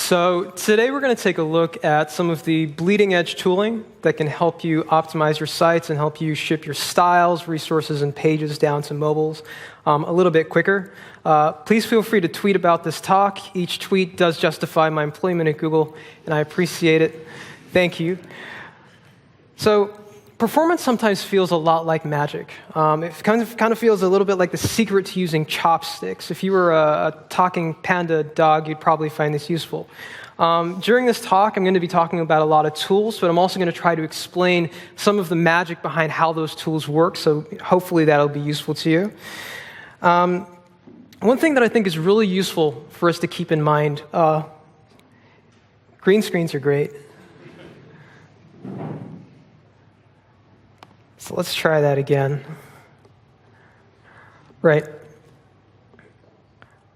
So today we're going to take a look at some of the bleeding edge tooling that can help you optimize your sites and help you ship your styles, resources, and pages down to mobiles a little bit quicker. Please feel free to tweet about this talk. Each tweet does justify my employment at Google, and I appreciate it. Thank you. So performance sometimes feels a lot like magic. It kind of feels a little bit like the secret to using chopsticks. If you were a talking panda dog, you'd probably find this useful. During this talk, I'm going to be talking about a lot of tools, but I'm also going to try to explain some of the magic behind how those tools work, so hopefully that'll be useful to you. One thing that I think is really useful for us to keep in mind, green screens are great. So let's try that again. Right.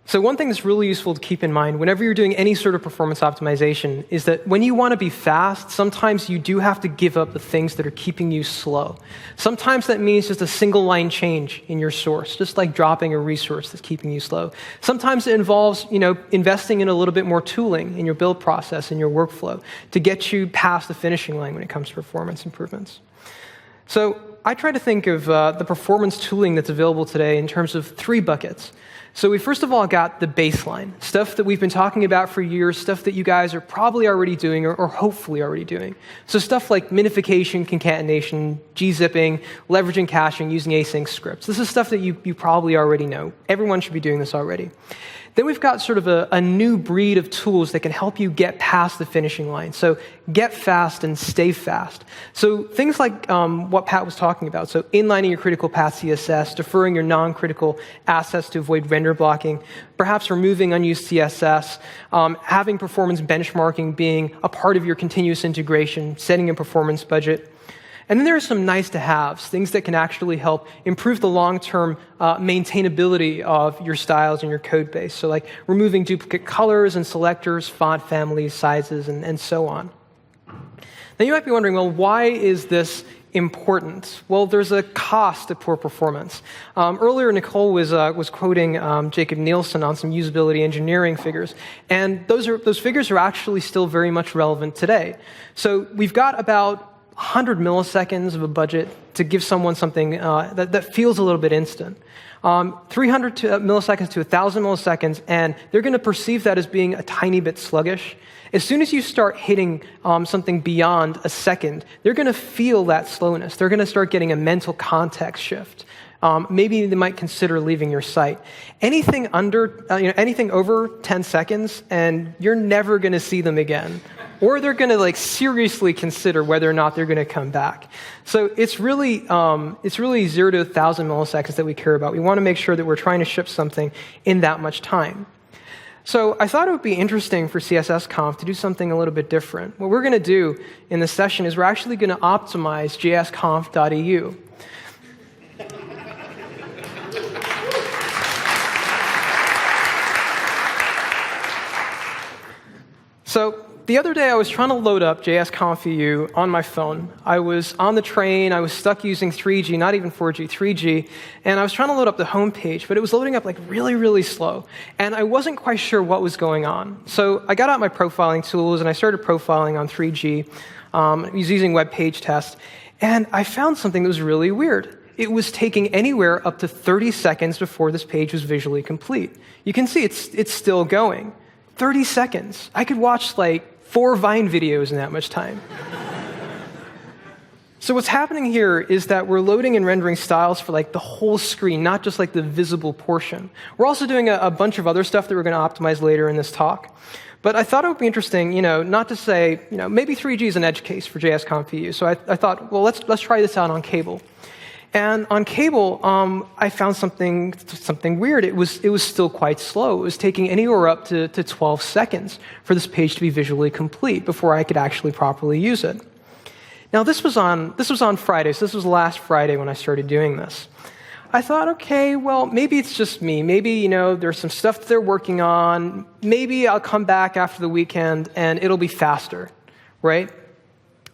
So one thing that's really useful to keep in mind whenever you're doing any sort of performance optimization is that when you want to be fast, sometimes you do have to give up the things that are keeping you slow. Sometimes that means just a single line change in your source, just like dropping a resource that's keeping you slow. Sometimes it involves, investing in a little bit more tooling in your build process, in your workflow, to get you past the finishing line when it comes to performance improvements. So I try to think of the performance tooling that's available today in terms of three buckets. So we first of all got the baseline, stuff that we've been talking about for years, stuff that you guys are probably already doing or hopefully already doing. So stuff like minification, concatenation, gzipping, leveraging caching, using async scripts. This is stuff that you probably already know. Everyone should be doing this already. Then we've got sort of a new breed of tools that can help you get past the finishing line. So get fast and stay fast. So things like what Pat was talking about. So inlining your critical path CSS, deferring your non-critical assets to avoid render blocking, perhaps removing unused CSS, having performance benchmarking being a part of your continuous integration, setting a performance budget. And then there are some nice-to-haves, things that can actually help improve the long-term maintainability of your styles and your code base. So like removing duplicate colors and selectors, font families, sizes, and so on. Now you might be wondering, well, why is this important? Well, there's a cost to poor performance. Earlier, Nicole was quoting Jacob Nielsen on some usability engineering figures, and those figures are actually still very much relevant today. So we've got about 100 milliseconds of a budget to give someone something that feels a little bit instant. 300 milliseconds to 1,000 milliseconds, and they're going to perceive that as being a tiny bit sluggish. As soon as you start hitting something beyond a second, they're going to feel that slowness. They're going to start getting a mental context shift. Maybe they might consider leaving your site. Anything over 10 seconds, and you're never going to see them again. Or they're going to seriously consider whether or not they're going to come back. So it's really 0 to 1,000 milliseconds that we care about. We want to make sure that we're trying to ship something in that much time. So I thought it would be interesting for CSSconf to do something a little bit different. What we're going to do in this session is we're actually going to optimize jsconf.eu. So the other day, I was trying to load up JSConf.eu on my phone. I was on the train. I was stuck using 3G, not even 4G, 3G. And I was trying to load up the home page, but it was loading up really, really slow. And I wasn't quite sure what was going on. So I got out my profiling tools, and I started profiling on 3G. I was using web page test. And I found something that was really weird. It was taking anywhere up to 30 seconds before this page was visually complete. You can see it's still going. 30 seconds. I could watch 4 Vine videos in that much time. So what's happening here is that we're loading and rendering styles for the whole screen, not just the visible portion. We're also doing a bunch of other stuff that we're going to optimize later in this talk. But I thought it would be interesting, not to say, maybe 3G is an edge case for JSConf.eu. So I thought, well, let's try this out on cable. And on cable, I found something weird. It was still quite slow. It was taking anywhere up to 12 seconds for this page to be visually complete before I could actually properly use it. Now this was on Friday, so this was last Friday when I started doing this. I thought, okay, well, maybe it's just me. Maybe, there's some stuff that they're working on. Maybe I'll come back after the weekend and it'll be faster, right?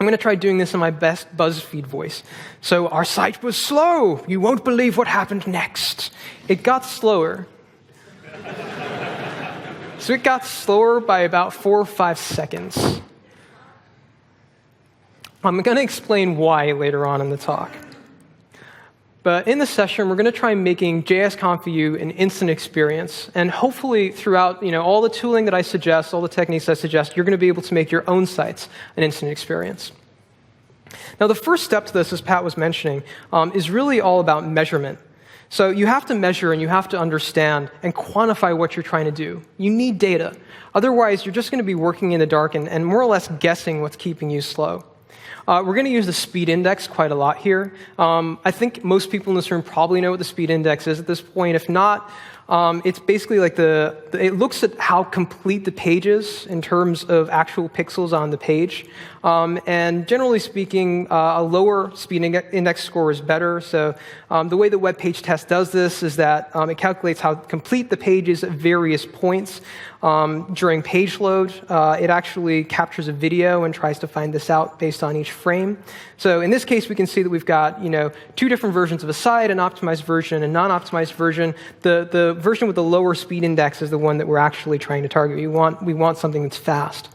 I'm going to try doing this in my best BuzzFeed voice. So our site was slow. You won't believe what happened next. It got slower. So it got slower by about 4 or 5 seconds. I'm going to explain why later on in the talk. But in this session, we're going to try making JSConf View an instant experience. And hopefully throughout all the tooling that I suggest, all the techniques I suggest, you're going to be able to make your own sites an instant experience. Now, the first step to this, as Pat was mentioning, is really all about measurement. So you have to measure and you have to understand and quantify what you're trying to do. You need data. Otherwise, you're just going to be working in the dark and more or less guessing what's keeping you slow. We're going to use the speed index quite a lot here. I think most people in this room probably know what the speed index is at this point. If not, it's basically like it looks at how complete the page is in terms of actual pixels on the page. And generally speaking, a lower speed index score is better. So the way the web page test does this is that it calculates how complete the page is at various points. During page load, it actually captures a video and tries to find this out based on each frame. So in this case, we can see that we've got 2 different versions of a site, an optimized version and non-optimized version. The version with the lower speed index is the one that we're actually trying to target. We want something that's fast.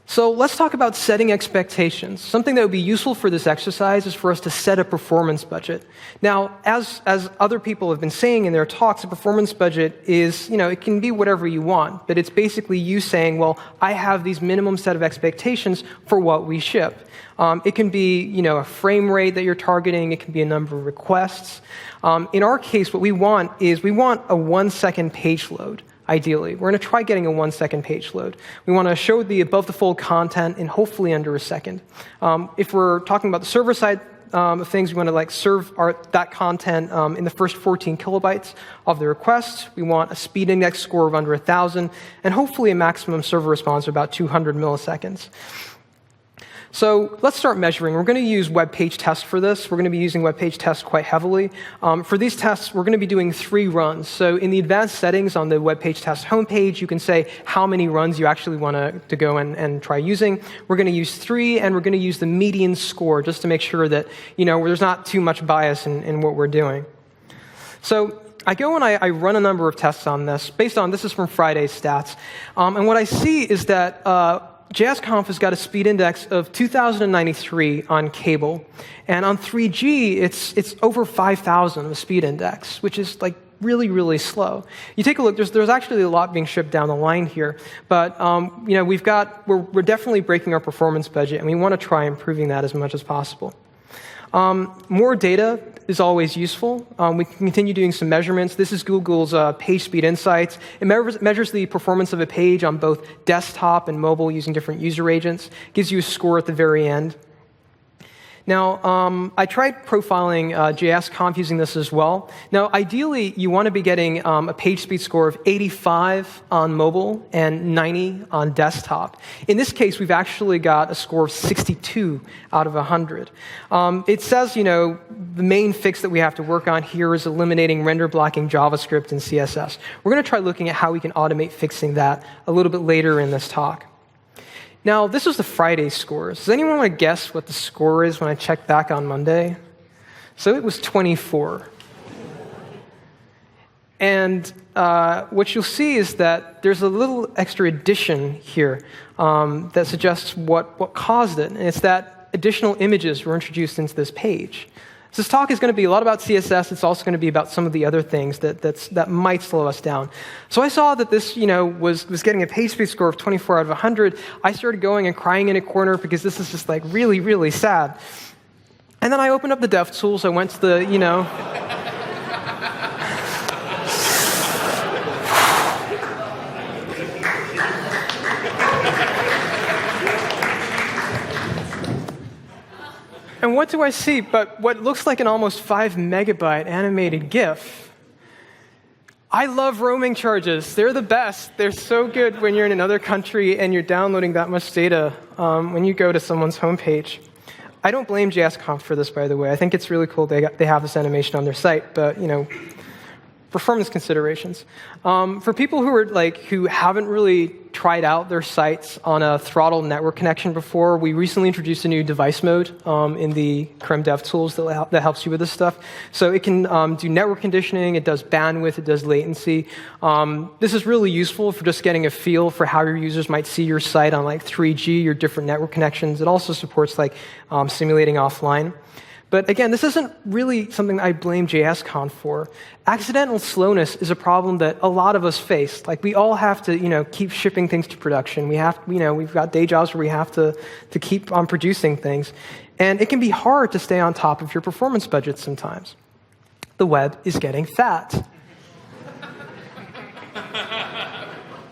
So let's talk about setting expectations. Something that would be useful for this exercise is for us to set a performance budget. Now, as other people have been saying in their talks, a performance budget is, it can be whatever you want, but it's basically you saying, well, I have these minimum set of expectations for what we ship. It can be, a frame rate that you're targeting. It can be a number of requests. In our case, what we want is a 1-second page load. Ideally, we're going to try getting a 1-second page load. We want to show the above-the-fold content in hopefully under a second. If we're talking about the server side of things, we want to serve that content in the first 14 kilobytes of the request. We want a speed index score of under 1,000, and hopefully a maximum server response of about 200 milliseconds. So let's start measuring. We're going to use web page test for this. We're going to be using web page test quite heavily. For these tests, we're going to be doing 3 runs. So in the advanced settings on the web page test homepage, you can say how many runs you actually want to go and try using. We're going to use 3, and we're going to use the median score just to make sure that there's not too much bias in what we're doing. So I go and I run a number of tests on this. This is from Friday's stats. And what I see is that JSConf has got a speed index of 2,093 on cable, and on 3G, it's over 5,000 of a speed index, which is really, really slow. You take a look. There's actually a lot being shipped down the line here, but we're definitely breaking our performance budget, and we want to try improving that as much as possible. More data is always useful. We can continue doing some measurements. This is Google's Page Speed Insights. It measures the performance of a page on both desktop and mobile using different user agents. It gives you a score at the very end. Now, I tried profiling JSConf using this as well. Now, ideally, you want to be getting a page speed score of 85 on mobile and 90 on desktop. In this case, we've actually got a score of 62 out of 100. It says, the main fix that we have to work on here is eliminating render blocking JavaScript and CSS. We're going to try looking at how we can automate fixing that a little bit later in this talk. Now, this was the Friday scores. Does anyone want to guess what the score is when I check back on Monday? So it was 24. And what you'll see is that there's a little extra addition here that suggests what caused it. And it's that additional images were introduced into this page. So this talk is going to be a lot about CSS. It's also going to be about some of the other things that might slow us down. So I saw that this, was getting a page speed score of 24 out of 100. I started going and crying in a corner because this is just really, really sad. And then I opened up the DevTools. I went to the, And what do I see but what looks like an almost 5 megabyte animated GIF? I love roaming charges. They're the best. They're so good when you're in another country and you're downloading that much data when you go to someone's homepage. I don't blame JSConf for this, by the way. I think it's really cool they have this animation on their site, but, performance considerations. For people who haven't really tried out their sites on a throttle network connection before, we recently introduced a new device mode in the Chrome DevTools that helps you with this stuff. So it can do network conditioning, it does bandwidth, it does latency. This is really useful for just getting a feel for how your users might see your site on 3G or different network connections. It also supports simulating offline. But again, this isn't really something I blame CSSconf for. Accidental slowness is a problem that a lot of us face. We all have to, keep shipping things to production. We've got day jobs where we have to keep on producing things. And it can be hard to stay on top of your performance budget sometimes. The web is getting fat.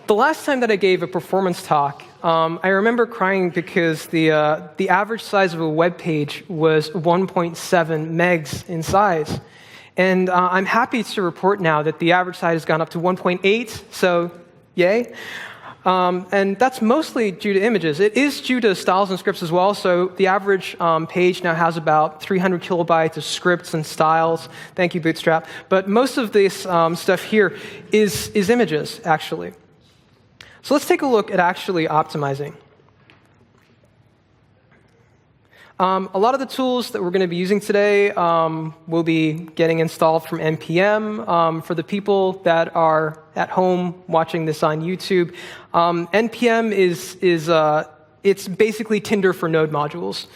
The last time that I gave a performance talk, I remember crying because the average size of a web page was 1.7 megs in size. And I'm happy to report now that the average size has gone up to 1.8, so yay. And that's mostly due to images. It is due to styles and scripts as well, so the average page now has about 300 kilobytes of scripts and styles. Thank you, Bootstrap. But most of this stuff here is images, actually. So let's take a look at actually optimizing. A lot of the tools that we're going to be using today will be getting installed from NPM. For the people that are at home watching this on YouTube, NPM it's basically Tinder for Node modules.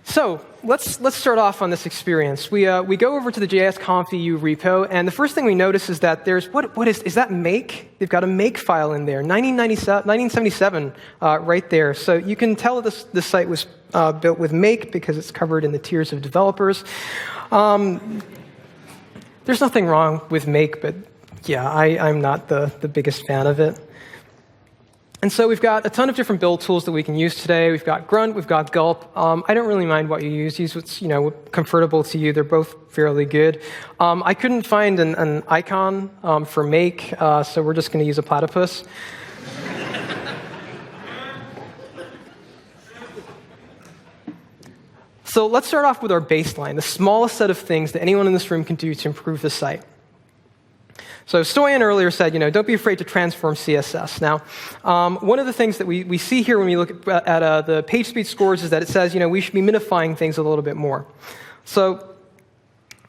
So let's start off on this experience. We go over to the JSConf EU repo, and the first thing we notice is that there's is that make? They've got a make file in there, 1977 right there. So you can tell this site was built with make because it's covered in the tiers of developers. There's nothing wrong with make, but yeah, I'm not the biggest fan of it. And so we've got a ton of different build tools that we can use today. We've got Grunt, we've got Gulp. I don't really mind what you use. Use what's comfortable to you. They're both fairly good. I couldn't find an icon for make, so we're just going to use a platypus. So let's start off with our baseline, the smallest set of things that anyone in this room can do to improve the site. So Stoyan earlier said, don't be afraid to transform CSS. Now, one of the things that we see here when we look at the page speed scores is that it says, we should be minifying things a little bit more. So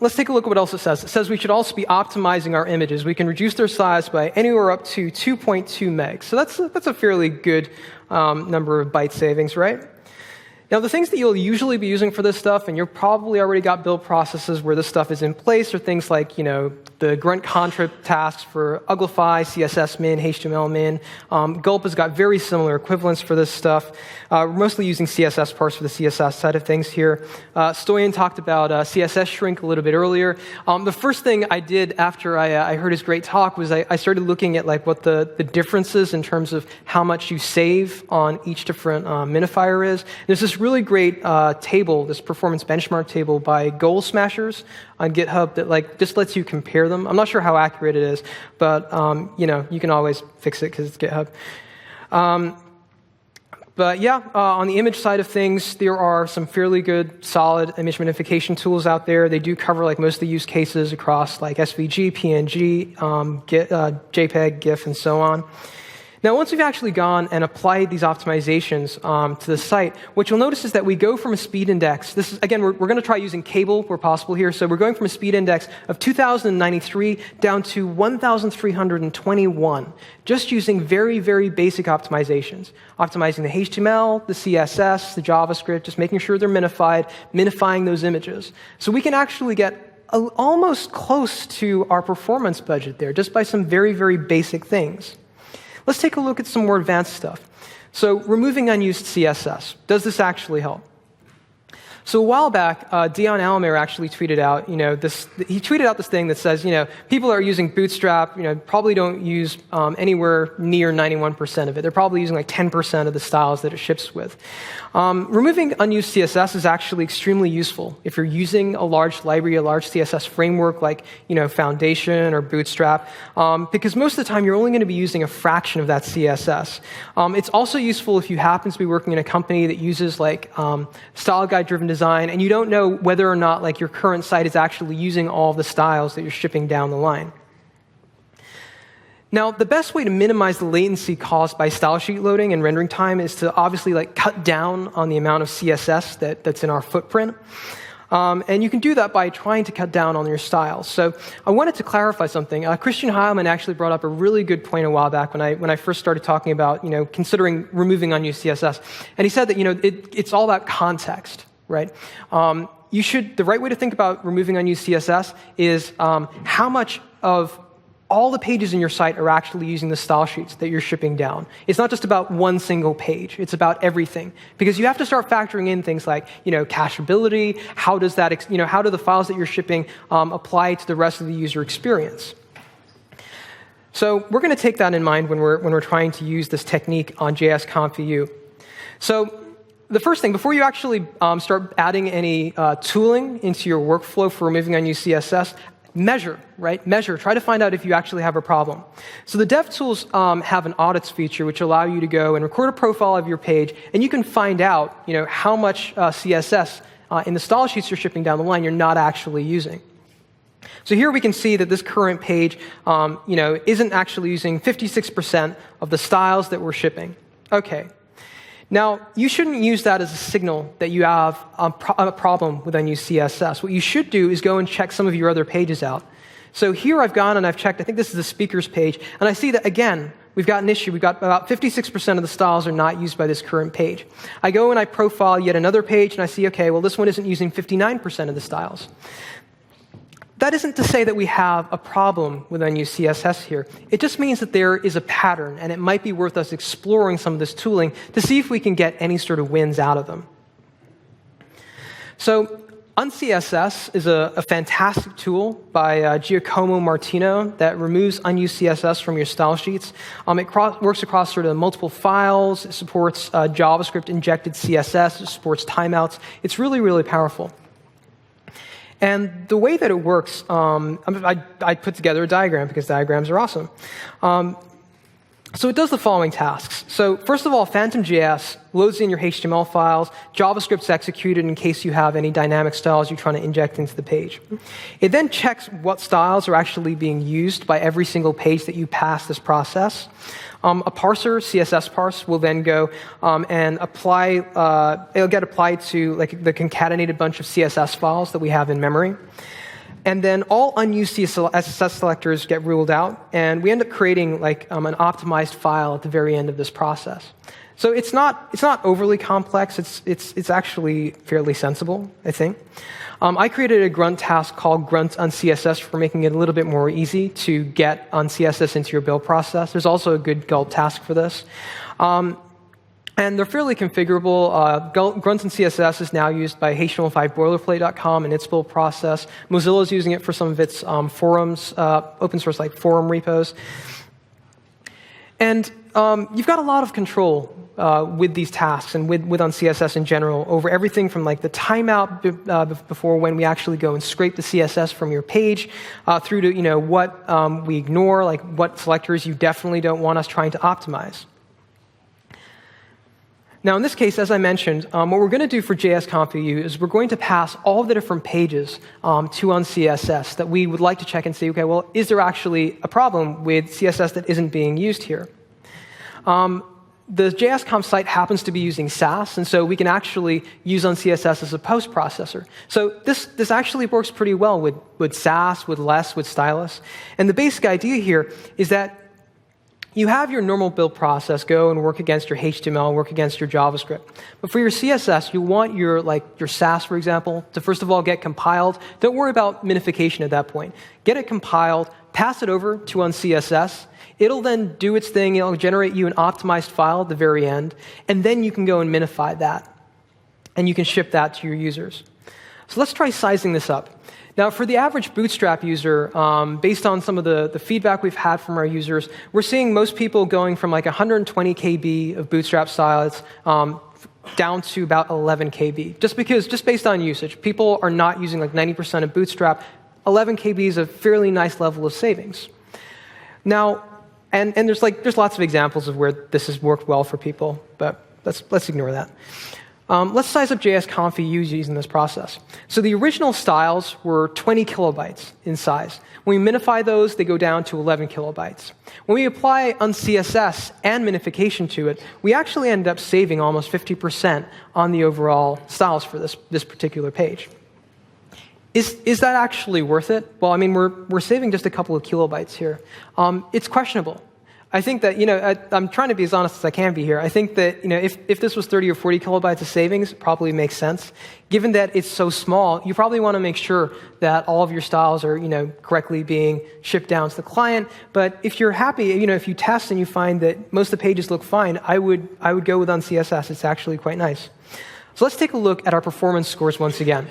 let's take a look at what else it says. It says we should also be optimizing our images. We can reduce their size by anywhere up to 2.2 megs. So that's a fairly good number of byte savings, right? Now, the things that you'll usually be using for this stuff, and you've probably already got build processes where this stuff is in place, are things like, the Grunt contrib tasks for uglify, CSS min, HTML min. Gulp has got very similar equivalents for this stuff. We're mostly using CSS parse for the CSS side of things here. Stoyan talked about CSS shrink a little bit earlier. The first thing I did after I heard his great talk was I started looking at what the differences in terms of how much you save on each different minifier is. There's this really great table, this performance benchmark table by Goal Smashers on GitHub that just lets you compare them. I'm not sure how accurate it is, but you can always fix it because it's GitHub. But yeah, on the image side of things, there are some fairly good, solid image minification tools out there. They do cover most of the use cases across SVG, PNG, JPEG, GIF, and so on. Now, once we've actually gone and applied these optimizations to the site, what you'll notice is that we go from a speed index. This is, again, we're going to try using cable where possible here. So we're going from a speed index of 2,093 down to 1,321, just using very, very basic optimizations. Optimizing the HTML, the CSS, the JavaScript, just making sure they're minified, minifying those images. So we can actually get almost close to our performance budget there, just by some very, very basic things. Let's take a look at some more advanced stuff. So removing unused CSS. Does this actually help? So a while back, Dion Almaer actually tweeted out, he tweeted out this thing that says, people are using Bootstrap, probably don't use anywhere near 91% of it. They're probably using 10% of the styles that it ships with. Removing unused CSS is actually extremely useful if you're using a large library, a large CSS framework like, Foundation or Bootstrap, because most of the time you're only going to be using a fraction of that CSS. It's also useful if you happen to be working in a company that uses style guide-driven design, and you don't know whether or not like your current site is actually using all of the styles that you're shipping down the line. Now, the best way to minimize the latency caused by style sheet loading and rendering time is to obviously like cut down on the amount of CSS that's in our footprint. And you can do that by trying to cut down on your styles. So I wanted to clarify something. Christian Heilmann actually brought up a really good point a while back when I first started talking about considering removing unused CSS. And he said that it's all about context, right? The right way to think about removing unused CSS is how much of all the pages in your site are actually using the style sheets that you're shipping down. It's not just about one single page. It's about everything. Because you have to start factoring in things like, cacheability, how do the files that you're shipping apply to the rest of the user experience? So we're going to take that in mind when we're trying to use this technique on JSConf EU. So the first thing, before you actually start adding any tooling into your workflow for removing unused CSS, measure, right? Measure. Try to find out if you actually have a problem. So the dev tools have an audits feature which allow you to go and record a profile of your page, and you can find out, how much CSS in the style sheets you're shipping down the line you're not actually using. So here we can see that this current page, isn't actually using 56% of the styles that we're shipping. Okay. Now, you shouldn't use that as a signal that you have a problem with unused CSS. What you should do is go and check some of your other pages out. So here I've gone and I've checked, I think this is the speakers page, and I see that, again, we've got an issue. We've got about 56% of the styles are not used by this current page. I go and I profile yet another page, and I see, okay, well, this one isn't using 59% of the styles. That isn't to say that we have a problem with unused CSS here. It just means that there is a pattern, and it might be worth us exploring some of this tooling to see if we can get any sort of wins out of them. So UnCSS is a fantastic tool by Giacomo Martino that removes unused CSS from your style sheets. It works across sort of multiple files. It supports JavaScript-injected CSS. It supports timeouts. It's really, really powerful. And the way that it works, I put together a diagram because diagrams are awesome. So it does the following tasks. So first of all, Phantom.js loads in your HTML files. JavaScript's executed in case you have any dynamic styles you're trying to inject into the page. It then checks what styles are actually being used by every single page that you pass this process. A parser, CSS parse, will then go and apply, it'll get applied to like the concatenated bunch of CSS files that we have in memory. And then all unused CSS selectors get ruled out, and we end up creating like an optimized file at the very end of this process. So it's not overly complex. It's actually fairly sensible, I think. I created a Grunt task called Grunt unCSS for making it a little bit more easy to get unCSS into your build process. There's also a good Gulp task for this. And they're fairly configurable. Grunt and CSS is now used by HTML5boilerplate.com in its build process. Mozilla is using it for some of its forums, open source like forum repos. And you've got a lot of control with these tasks and with unCSS in general over everything from like the timeout before when we actually go and scrape the CSS from your page through to what we ignore, like what selectors you definitely don't want us trying to optimize. Now, in this case, as I mentioned, what we're going to do for JSConf EU is we're going to pass all of the different pages to unCSS that we would like to check and see, okay, well, is there actually a problem with CSS that isn't being used here? The JSConf site happens to be using Sass, and so we can actually use unCSS as a post processor. So this actually works pretty well with Sass, with Less, with Stylus. And the basic idea here is that you have your normal build process go and work against your HTML, work against your JavaScript. But for your CSS, you want your Sass, for example, to first of all get compiled. Don't worry about minification at that point. Get it compiled, pass it over to unCSS. It'll then do its thing. It'll generate you an optimized file at the very end, and then you can go and minify that, and you can ship that to your users. So let's try sizing this up. Now, for the average Bootstrap user, based on some of the feedback we've had from our users, we're seeing most people going from like 120 KB of Bootstrap styles down to about 11 KB, just based on usage. People are not using like 90% of Bootstrap. 11 KB is a fairly nice level of savings. Now, and there's lots of examples of where this has worked well for people, but let's ignore that. Let's size up JSConf views using this process. So the original styles were 20 kilobytes in size. When we minify those, they go down to 11 kilobytes. When we apply uncss and minification to it, we actually end up saving almost 50% on the overall styles for this particular page. Is that actually worth it? Well, I mean, we're saving just a couple of kilobytes here. It's questionable. I think that, I'm trying to be as honest as I can be here. I think that, if this was 30 or 40 kilobytes of savings, it probably makes sense. Given that it's so small, you probably want to make sure that all of your styles are, correctly being shipped down to the client. But if you're happy, if you test and you find that most of the pages look fine, I would go with unCSS. It's actually quite nice. So let's take a look at our performance scores once again.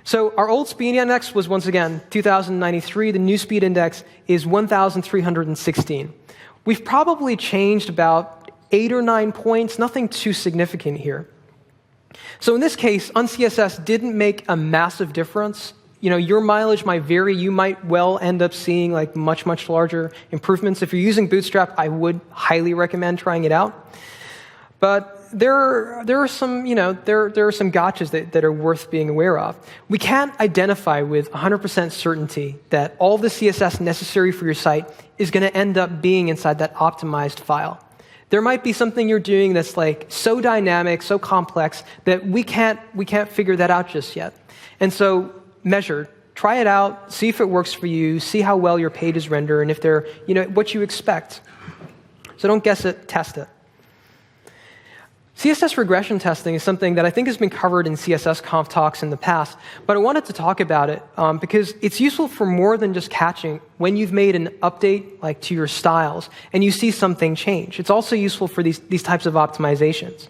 So our old speed index was, once again, 2,093. The new speed index is 1,316. We've probably changed about 8 or 9 points, nothing too significant here. So in this case, unCSS didn't make a massive difference. Your mileage might vary. You might well end up seeing like much, much larger improvements. If you're using Bootstrap, I would highly recommend trying it out. But there are some gotchas that are worth being aware of. We can't identify with 100% certainty that all the CSS necessary for your site is going to end up being inside that optimized file. There might be something you're doing that's like so dynamic, so complex that we can't figure that out just yet. And so measure, try it out, see if it works for you, see how well your pages render, and if they're what you expect. So don't guess it, test it. CSS regression testing is something that I think has been covered in CSSconf talks in the past, but I wanted to talk about it because it's useful for more than just catching when you've made an update to your styles and you see something change. It's also useful for these types of optimizations.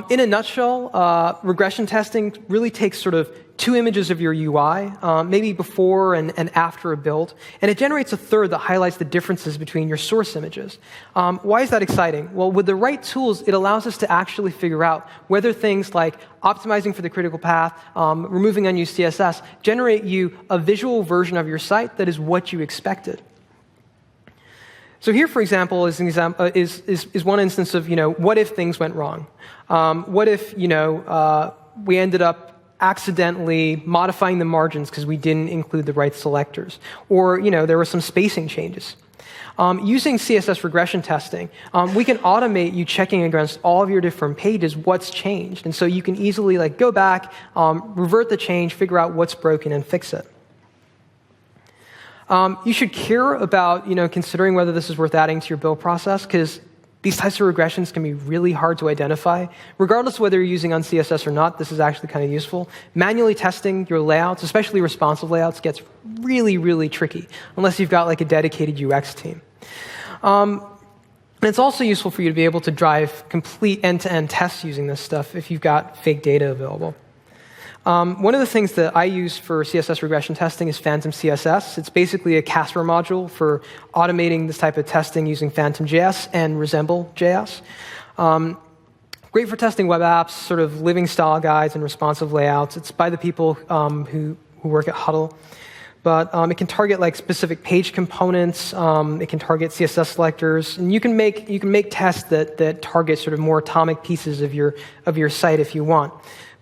In a nutshell, regression testing really takes sort of 2 images of your UI, maybe before and after a build, and it generates a third that highlights the differences between your source images. Why is that exciting? Well, with the right tools, it allows us to actually figure out whether things like optimizing for the critical path, removing unused CSS, generate you a visual version of your site that is what you expected. So here, for example, is one instance of what if things went wrong? What if we ended up accidentally modifying the margins because we didn't include the right selectors, or there were some spacing changes. Using CSS regression testing, we can automate you checking against all of your different pages what's changed, and so you can easily go back, revert the change, figure out what's broken, and fix it. You should care about considering whether this is worth adding to your build process, because these types of regressions can be really hard to identify. Regardless of whether you're using unCSS or not, this is actually kind of useful. Manually testing your layouts, especially responsive layouts, gets really, really tricky, unless you've got a dedicated UX team. And it's also useful for you to be able to drive complete end-to-end tests using this stuff if you've got fake data available. One of the things that I use for CSS regression testing is Phantom CSS. It's basically a Casper module for automating this type of testing using Phantom.js and Resemble.js. Great for testing web apps, sort of living style guides and responsive layouts. It's by the people who work at Huddle. But it can target specific page components. It can target CSS selectors, and you can make tests that target sort of more atomic pieces of your site if you want.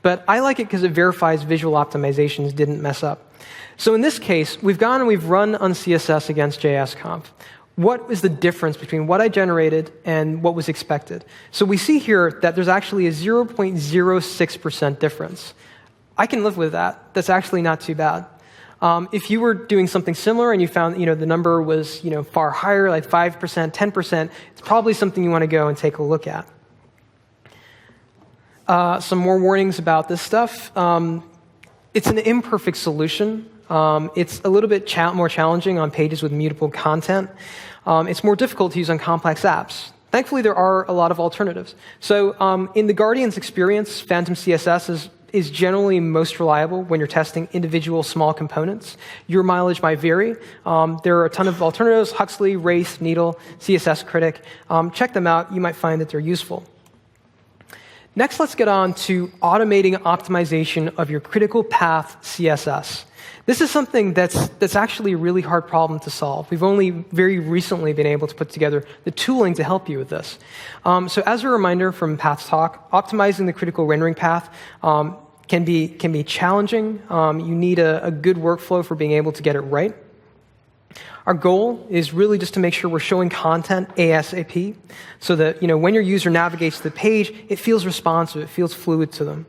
But I like it because it verifies visual optimizations didn't mess up. So in this case, we've gone and we've run unCSS against JSConf. What is the difference between what I generated and what was expected? So we see here that there's actually a 0.06% difference. I can live with that. That's actually not too bad. If you were doing something similar and you found the number was far higher, like 5%, 10%, it's probably something you want to go and take a look at. Some more warnings about this stuff. It's an imperfect solution. It's a little bit more challenging on pages with mutable content. It's more difficult to use on complex apps. Thankfully, there are a lot of alternatives. So in the Guardian's experience, Phantom CSS is generally most reliable when you're testing individual small components. Your mileage might vary. There are a ton of alternatives: Huxley, Wraith, Needle, CSS Critic. Check them out. You might find that they're useful. Next, let's get on to automating optimization of your critical path CSS. This is something that's actually a really hard problem to solve. We've only very recently been able to put together the tooling to help you with this. So as a reminder from Pat's talk, optimizing the critical rendering path can be challenging. You need a good workflow for being able to get it right. Our goal is really just to make sure we're showing content ASAP so that when your user navigates to the page, it feels responsive, it feels fluid to them.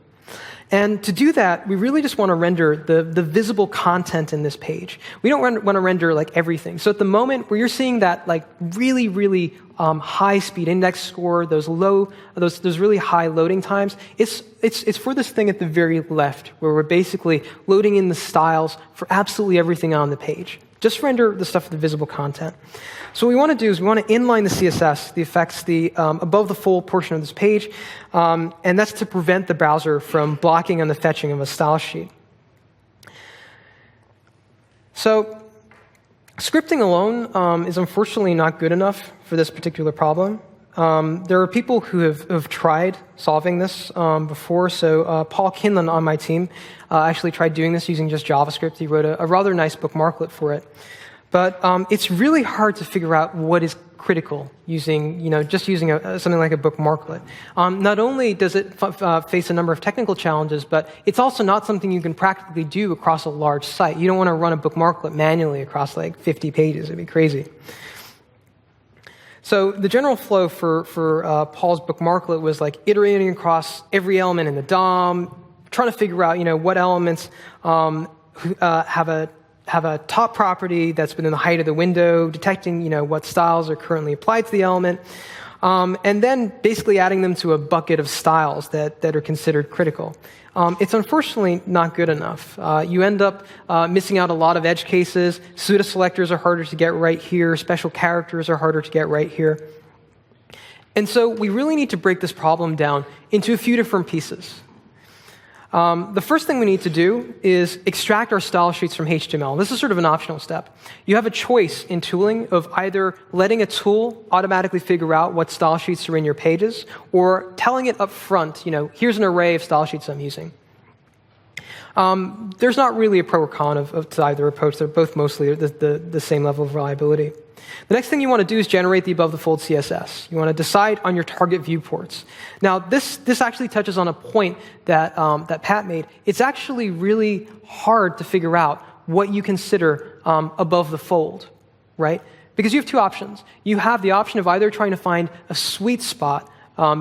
And to do that, we really just want to render the visible content in this page. We don't want to render like everything. So at the moment where you're seeing that like really, really high speed index score, those really high loading times, it's for this thing at the very left where we're basically loading in the styles for absolutely everything on the page. Just render the stuff with the visible content. So what we want to do is we want to inline the CSS, the effects, the above the fold portion of this page, and that's to prevent the browser from blocking on the fetching of a style sheet. So scripting alone is unfortunately not good enough for this particular problem. There are people who have tried solving this before. So Paul Kinlan on my team actually tried doing this using just JavaScript. He wrote a rather nice bookmarklet for it. But it's really hard to figure out what is critical using something like a bookmarklet. Not only does it face a number of technical challenges, but it's also not something you can practically do across a large site. You don't want to run a bookmarklet manually across like 50 pages. It'd be crazy. So the general flow for Paul's bookmarklet was like iterating across every element in the DOM, trying to figure out what elements have a top property that's within the height of the window, detecting what styles are currently applied to the element, and then basically adding them to a bucket of styles that are considered critical. It's unfortunately not good enough. You end up missing out a lot of edge cases. Pseudo selectors are harder to get right here. Special characters are harder to get right here. And so we really need to break this problem down into a few different pieces. The first thing we need to do is extract our style sheets from HTML. This is sort of an optional step. You have a choice in tooling of either letting a tool automatically figure out what style sheets are in your pages or telling it up front, here's an array of style sheets I'm using. There's not really a pro or con of either approach. They're both mostly the same level of reliability. The next thing you want to do is generate the above-the-fold CSS. You want to decide on your target viewports. Now, this actually touches on a point that Pat made. It's actually really hard to figure out what you consider above the fold, right? Because you have two options. You have the option of either trying to find a sweet spot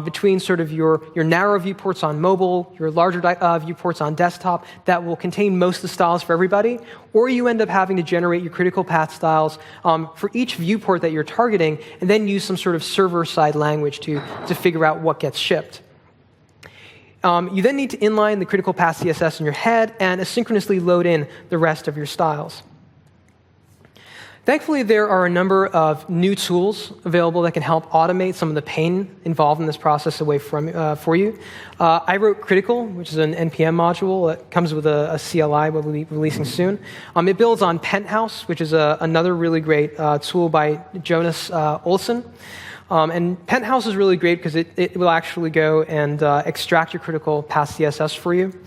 between sort of your narrow viewports on mobile, your larger viewports on desktop that will contain most of the styles for everybody, or you end up having to generate your critical path styles for each viewport that you're targeting and then use some sort of server-side language to figure out what gets shipped. You then need to inline the critical path CSS in your head and asynchronously load in the rest of your styles. Thankfully, there are a number of new tools available that can help automate some of the pain involved in this process away for you. I wrote Critical, which is an NPM module that comes with a CLI we'll be releasing soon. It builds on Penthouse, which is another really great tool by Jonas Olsson. And Penthouse is really great because it will actually go and extract your critical path CSS for you.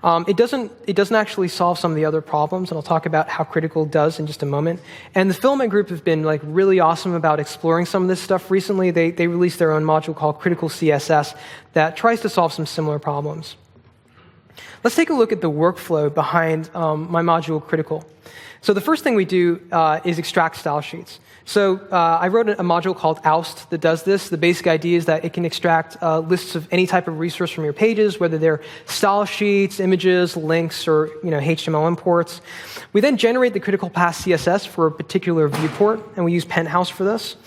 It doesn't actually solve some of the other problems, and I'll talk about how Critical does in just a moment. And the Filament group have been like really awesome about exploring some of this stuff recently. They released their own module called Critical CSS that tries to solve some similar problems. Let's take a look at the workflow behind my module Critical. So the first thing we do is extract style sheets. So I wrote a module called Oust that does this. The basic idea is that it can extract lists of any type of resource from your pages, whether they're style sheets, images, links, or HTML imports. We then generate the critical path CSS for a particular viewport, and we use Penthouse for this.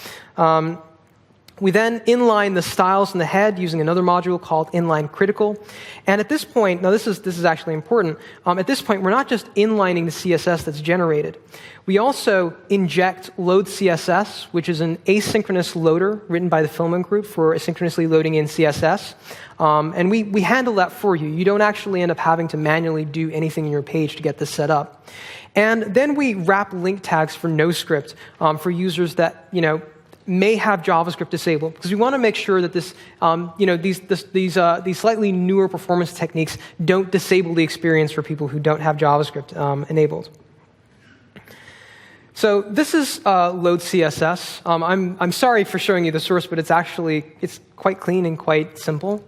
We then inline the styles in the head using another module called inline critical. And at this point, now this is actually important, at this point we're not just inlining the CSS that's generated. We also inject load CSS, which is an asynchronous loader written by the Filament group for asynchronously loading in CSS. And we handle that for you. You don't actually end up having to manually do anything in your page to get this set up. And then we wrap link tags for NoScript for users that, may have JavaScript disabled, because we want to make sure that these slightly newer performance techniques don't disable the experience for people who don't have JavaScript enabled. So this is load CSS. I'm sorry for showing you the source, but it's quite clean and quite simple.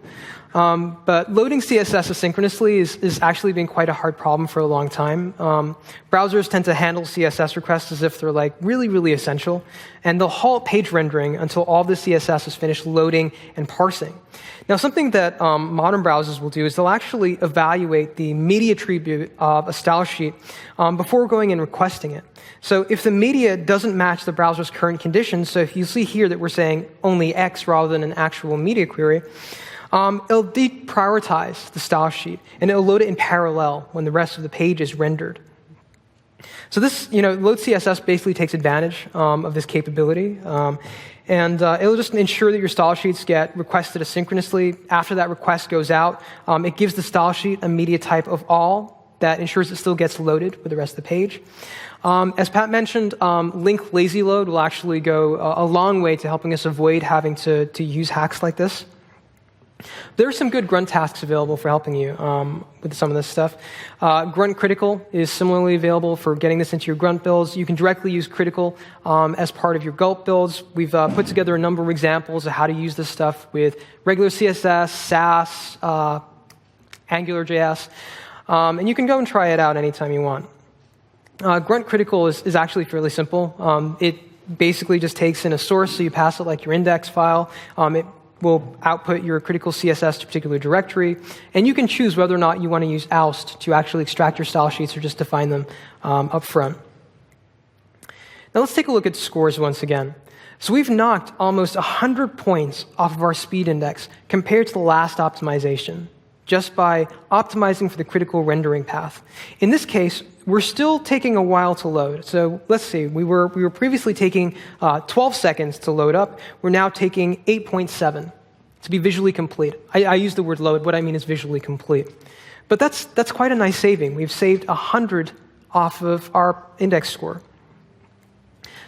But loading CSS asynchronously is actually been quite a hard problem for a long time. Browsers tend to handle CSS requests as if they're like really, really essential, and they'll halt page rendering until all the CSS is finished loading and parsing. Now, something that modern browsers will do is they'll actually evaluate the media attribute of a style sheet before going and requesting it. So if the media doesn't match the browser's current conditions, so if you see here that we're saying only X rather than an actual media query, it'll deprioritize the style sheet, and it'll load it in parallel when the rest of the page is rendered. So this, load CSS basically takes advantage of this capability, and it'll just ensure that your style sheets get requested asynchronously. After that request goes out, it gives the style sheet a media type of all that ensures it still gets loaded with the rest of the page. As Pat mentioned, link lazy load will actually go a long way to helping us avoid having to use hacks like this. There are some good Grunt tasks available for helping you with some of this stuff. Grunt Critical is similarly available for getting this into your Grunt builds. You can directly use Critical as part of your Gulp builds. We've put together a number of examples of how to use this stuff with regular CSS, Sass, AngularJS, and you can go and try it out anytime you want. Grunt Critical is actually fairly simple. It basically just takes in a source, so you pass it like your index file. It will output your critical CSS to a particular directory, and you can choose whether or not you want to use oust to actually extract your style sheets or just define them up front. Now let's take a look at scores once again. So we've knocked almost 100 points off of our speed index compared to the last optimization, just by optimizing for the critical rendering path. In this case, we're still taking a while to load. So let's see, we were previously taking 12 seconds to load up. We're now taking 8.7 to be visually complete. I use the word load. What I mean is visually complete. But that's quite a nice saving. We've saved 100 off of our index score.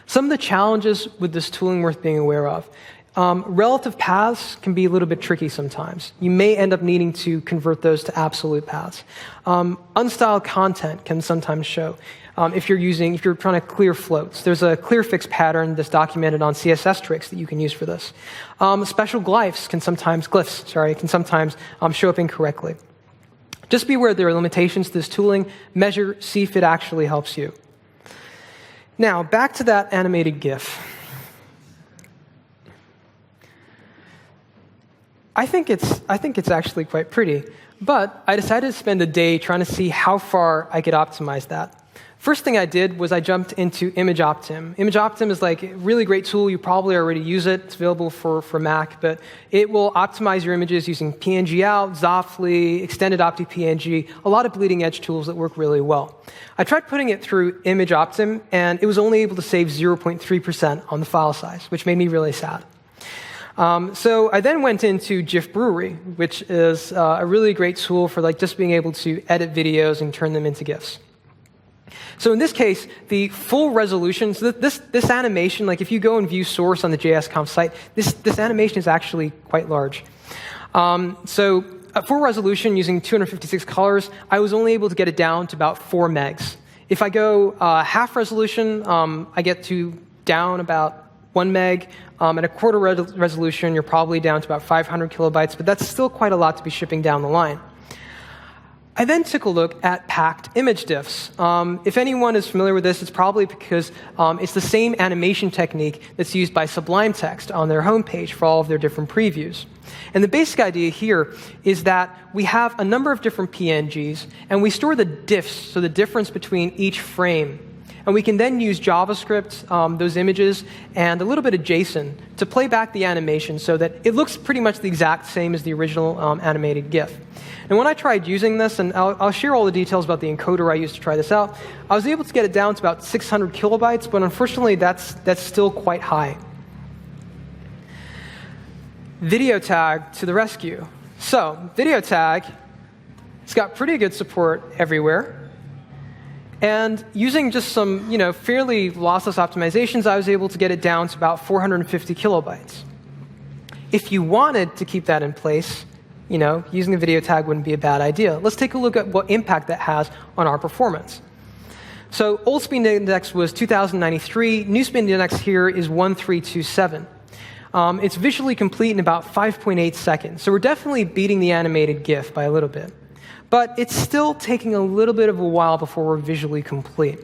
Some of the challenges with this tooling worth being aware of. Relative paths can be a little bit tricky sometimes. You may end up needing to convert those to absolute paths. Unstyled content can sometimes show. If you're trying to clear floats, there's a clear fix pattern that's documented on CSS tricks that you can use for this. Special glyphs can sometimes show up incorrectly. Just be aware there are limitations to this tooling. Measure, see if it actually helps you. Now, back to that animated GIF. I think it's actually quite pretty, but I decided to spend a day trying to see how far I could optimize that. First thing I did was I jumped into ImageOptim. ImageOptim is like a really great tool. You probably already use it. It's available for Mac, but it will optimize your images using PNG out, Zofly, extended OptiPNG, a lot of bleeding edge tools that work really well. I tried putting it through ImageOptim, and it was only able to save 0.3% on the file size, which made me really sad. So I then went into GIF Brewery, which is a really great tool for just being able to edit videos and turn them into GIFs. So in this case, the full resolution, so this animation, if you go and view source on the CSSconf site, this animation is actually quite large. So at full resolution using 256 colors, I was only able to get it down to about 4 megs. If I go half resolution, I get down about 1 meg. At a quarter resolution, you're probably down to about 500 kilobytes, but that's still quite a lot to be shipping down the line. I then took a look at packed image diffs. If anyone is familiar with this, it's probably because it's the same animation technique that's used by Sublime Text on their homepage for all of their different previews. And the basic idea here is that we have a number of different PNGs, and we store the diffs, so the difference between each frame. And we can then use JavaScript, those images, and a little bit of JSON to play back the animation so that it looks pretty much the exact same as the original animated GIF. And when I tried using this, and I'll share all the details about the encoder I used to try this out, I was able to get it down to about 600 kilobytes, but unfortunately that's still quite high. Video tag to the rescue. So video tag, it's got pretty good support everywhere. And using just some fairly lossless optimizations, I was able to get it down to about 450 kilobytes. If you wanted to keep that in place, using a video tag wouldn't be a bad idea. Let's take a look at what impact that has on our performance. So old speed index was 2093. New speed index here is 1327. It's visually complete in about 5.8 seconds. So we're definitely beating the animated GIF by a little bit. But it's still taking a little bit of a while before we're visually complete.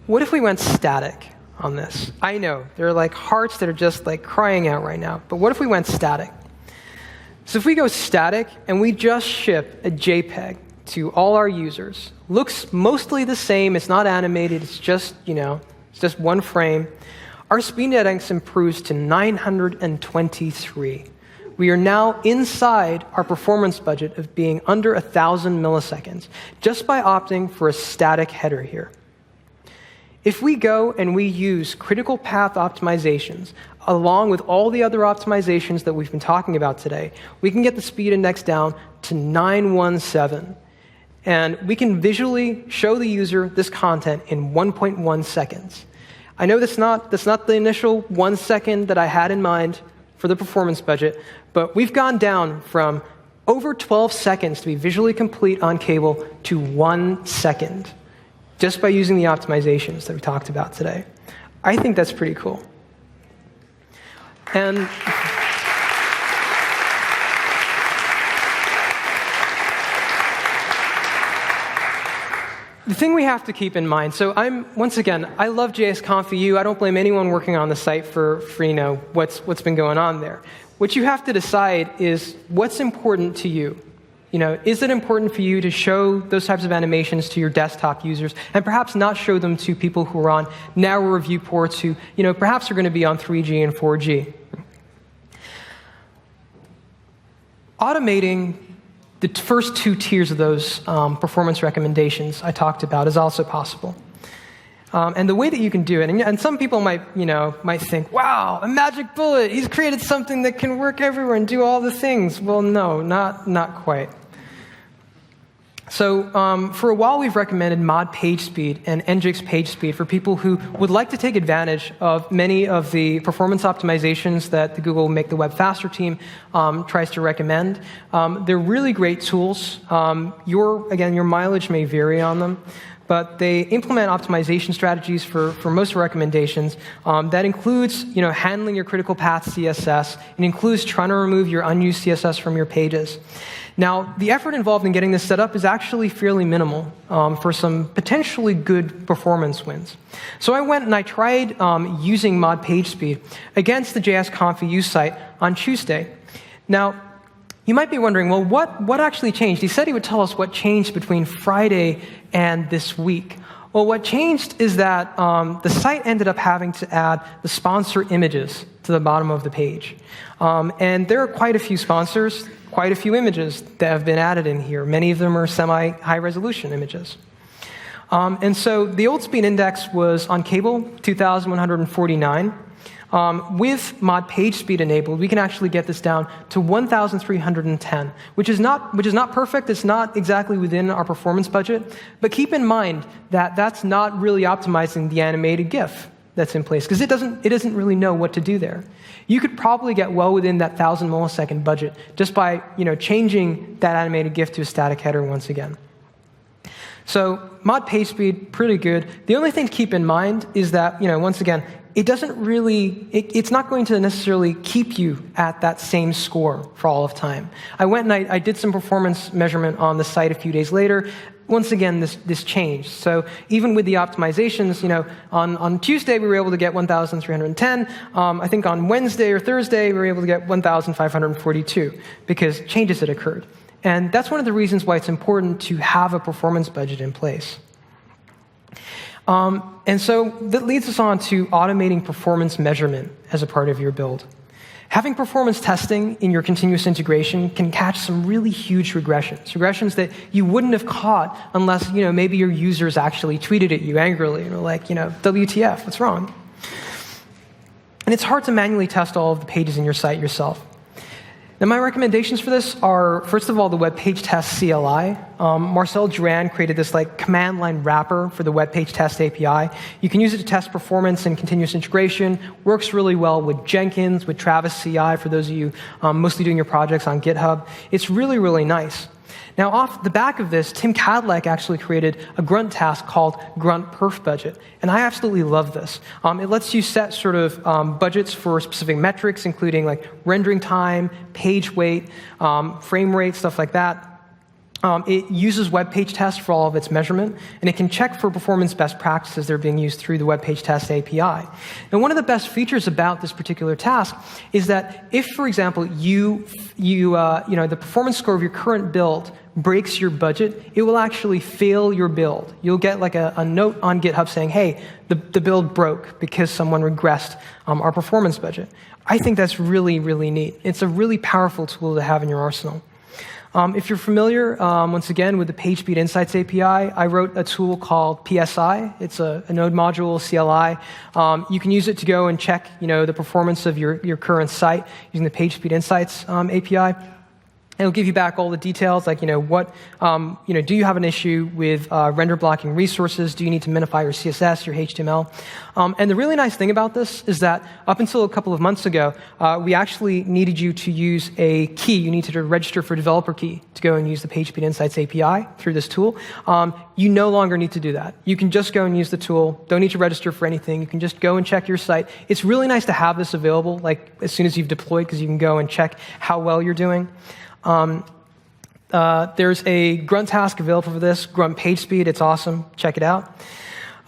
What if we went static on this? I know, there are hearts that are just crying out right now. But what if we went static? So if we go static and we just ship a JPEG to all our users, looks mostly the same, it's not animated, it's just, it's just one frame, our speed index improves to 923. We are now inside our performance budget of being under 1,000 milliseconds, just by opting for a static header here. If we go and we use critical path optimizations, along with all the other optimizations that we've been talking about today, we can get the speed index down to 917. And we can visually show the user this content in 1.1 seconds. I know that's not the initial 1 second that I had in mind for the performance budget, but we've gone down from over 12 seconds to be visually complete on cable to 1 second, just by using the optimizations that we talked about today. I think that's pretty cool. And the thing we have to keep in mind, so once again, I love CSSconf EU. I don't blame anyone working on the site for what's been going on there. What you have to decide is what's important to you. Is it important for you to show those types of animations to your desktop users and perhaps not show them to people who are on narrower viewports who, perhaps are going to be on 3G and 4G? Automating the first two tiers of those performance recommendations I talked about is also possible. And the way that you can do it, and some people might think, wow, a magic bullet, he's created something that can work everywhere and do all the things. Well, no, not quite. So for a while, we've recommended mod page speed and NGIX page speed for people who would like to take advantage of many of the performance optimizations that the Google Make the Web Faster team tries to recommend. They're really great tools. Your mileage may vary on them, but they implement optimization strategies for most recommendations. That includes, handling your critical path CSS. It includes trying to remove your unused CSS from your pages. Now, the effort involved in getting this set up is actually fairly minimal for some potentially good performance wins. So I went and I tried using mod page speed against the CSSconf EU site on Tuesday. Now, you might be wondering, well, what actually changed? He said he would tell us what changed between Friday and this week. Well, what changed is that the site ended up having to add the sponsor images to the bottom of the page. And there are quite a few sponsors, quite a few images that have been added in here. Many of them are semi-high resolution images. And so the old speed index was on cable, 2,149. With mod page speed enabled, we can actually get this down to 1,310, which is not perfect. It's not exactly within our performance budget. But keep in mind that that's not really optimizing the animated GIF that's in place, because it doesn't really know what to do there. You could probably get well within that 1,000 millisecond budget just by changing that animated GIF to a static header once again. So mod page speed, pretty good. The only thing to keep in mind is that, once again, it doesn't really, it's not going to necessarily keep you at that same score for all of time. I went and I did some performance measurement on the site a few days later. Once again, this changed. So even with the optimizations, on Tuesday we were able to get 1,310. I think on Wednesday or Thursday we were able to get 1,542 because changes had occurred. And that's one of the reasons why it's important to have a performance budget in place. And so that leads us on to automating performance measurement as a part of your build. Having performance testing in your continuous integration can catch some really huge regressions that you wouldn't have caught unless, maybe your users actually tweeted at you angrily, like, WTF, what's wrong? And it's hard to manually test all of the pages in your site yourself. Now, my recommendations for this are, first of all, the web page test CLI. Marcel Duran created this command line wrapper for the web page test API. You can use it to test performance and continuous integration. Works really well with Jenkins, with Travis CI for those of you mostly doing your projects on GitHub. It's really, really nice. Now, off the back of this, Tim Cadillac actually created a Grunt task called Grunt Perf Budget, and I absolutely love this. It lets you set sort of budgets for specific metrics, including rendering time, page weight, frame rate, stuff like that. It uses web page test for all of its measurement, and it can check for performance best practices that are being used through the web page test API. Now, one of the best features about this particular task is that if, for example, the performance score of your current build breaks your budget, it will actually fail your build. You'll get a note on GitHub saying, hey, the build broke because someone regressed our performance budget. I think that's really, really neat. It's a really powerful tool to have in your arsenal. If you're familiar, once again, with the PageSpeed Insights API, I wrote a tool called PSI. It's a node module, CLI. You can use it to go and check, the performance of your current site using the PageSpeed Insights API. It'll give you back all the details, do you have an issue with render blocking resources? Do you need to minify your CSS, your HTML? And the really nice thing about this is that up until a couple of months ago, we actually needed you to use a key. You needed to register for developer key to go and use the PageSpeed Insights API through this tool. You no longer need to do that. You can just go and use the tool. Don't need to register for anything. You can just go and check your site. It's really nice to have this available, as soon as you've deployed, because you can go and check how well you're doing. There's a Grunt task available for this, Grunt PageSpeed. It's awesome. Check it out.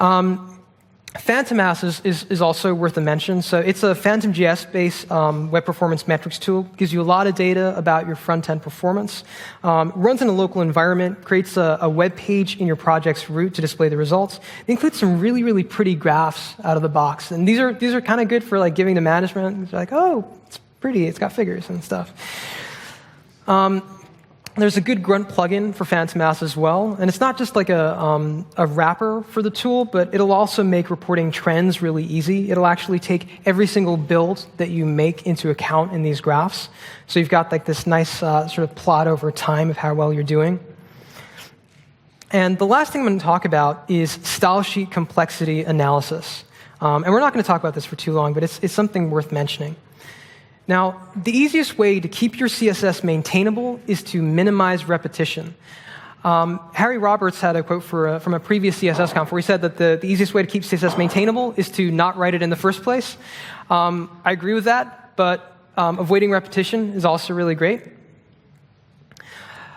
PhantomAss is also worth a mention. So it's a PhantomJS-based web performance metrics tool. Gives you a lot of data about your front-end performance. Runs in a local environment. Creates a web page in your project's root to display the results. It includes some really, really pretty graphs out of the box. And these are kind of good for giving to management. It's oh, it's pretty. It's got figures and stuff. There's a good Grunt plugin for PhantomAss as well, and it's not just a wrapper for the tool, but it'll also make reporting trends really easy. It'll actually take every single build that you make into account in these graphs. So you've got this nice sort of plot over time of how well you're doing. And the last thing I'm going to talk about is style sheet complexity analysis. And we're not going to talk about this for too long, but it's something worth mentioning. Now, the easiest way to keep your CSS maintainable is to minimize repetition. Harry Roberts had a quote from a previous CSSconf where he said that the easiest way to keep CSS maintainable is to not write it in the first place. I agree with that, but avoiding repetition is also really great.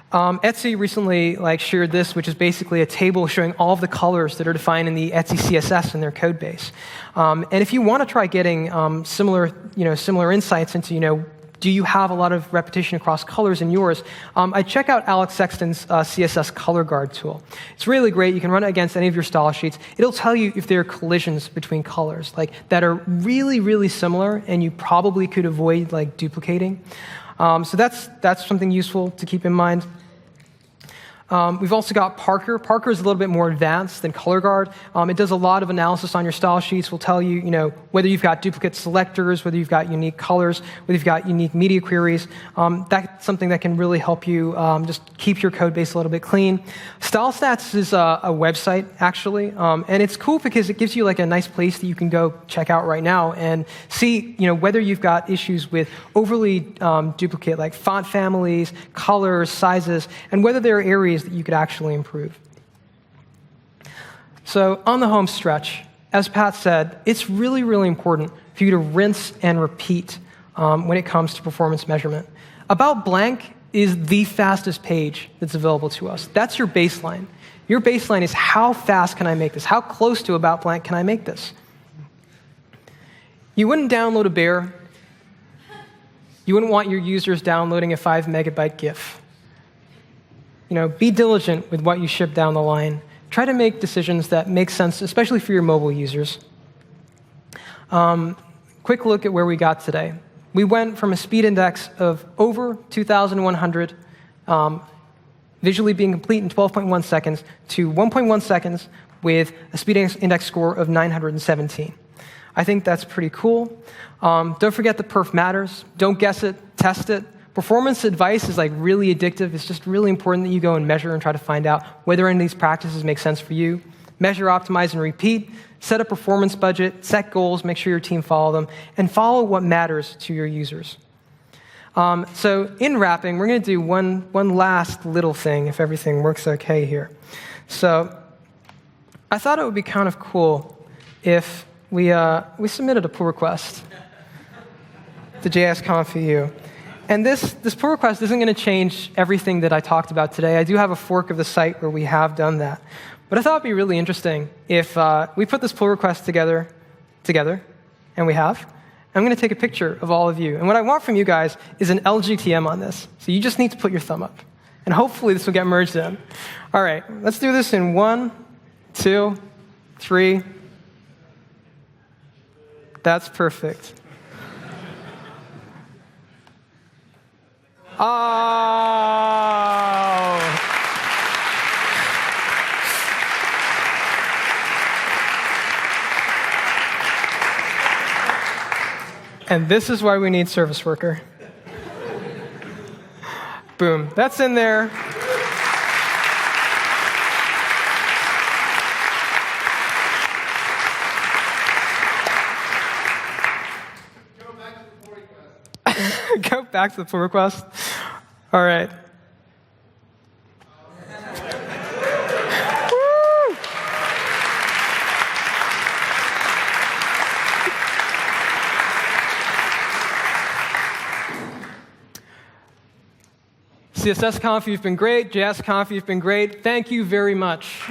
Etsy recently shared this, which is basically a table showing all of the colors that are defined in the Etsy CSS in their code base. And if you want to try getting similar insights into, do you have a lot of repetition across colors in yours, I check out Alex Sexton's CSS color guard tool. It's really great. You can run it against any of your style sheets. It'll tell you if there are collisions between colors that are really, really similar, and you probably could avoid duplicating. So that's something useful to keep in mind. We've also got Parker. Parker is a little bit more advanced than ColorGuard. It does a lot of analysis on your style sheets. Will tell you, whether you've got duplicate selectors, whether you've got unique colors, whether you've got unique media queries. That's something that can really help you just keep your code base a little bit clean. StyleStats is a website, actually, and it's cool because it gives you a nice place that you can go check out right now and see, whether you've got issues with overly duplicate, font families, colors, sizes, and whether there are areas that you could actually improve. So on the home stretch, as Pat said, it's really, really important for you to rinse and repeat when it comes to performance measurement. About blank is the fastest page that's available to us. That's your baseline. Your baseline is how fast can I make this? How close to about blank can I make this? You wouldn't download a bear. You wouldn't want your users downloading a 5 megabyte GIF. Be diligent with what you ship down the line. Try to make decisions that make sense, especially for your mobile users. Quick look at where we got today. We went from a speed index of over 2,100, visually being complete in 12.1 seconds, to 1.1 seconds with a speed index score of 917. I think that's pretty cool. Don't forget the perf matters. Don't guess it, test it. Performance advice is like really addictive. It's just really important that you go and measure and try to find out whether any of these practices make sense for you. Measure, optimize, and repeat. Set a performance budget, set goals, make sure your team follow them, and follow what matters to your users. So in wrapping, we're going to do one last little thing if everything works okay here. So I thought it would be kind of cool if we submitted a pull request to CSSconf EU. And this pull request isn't going to change everything that I talked about today. I do have a fork of the site where we have done that. But I thought it would be really interesting if we put this pull request together, and we have. I'm going to take a picture of all of you. And what I want from you guys is an LGTM on this. So you just need to put your thumb up. And hopefully this will get merged in. All right, let's do this in 1, 2, 3. That's perfect. Oh. And this is why we need service worker. Boom. That's in there. Go back to the pull request. All right. CSSconf, you've been great. JSConf, you've been great. Thank you very much.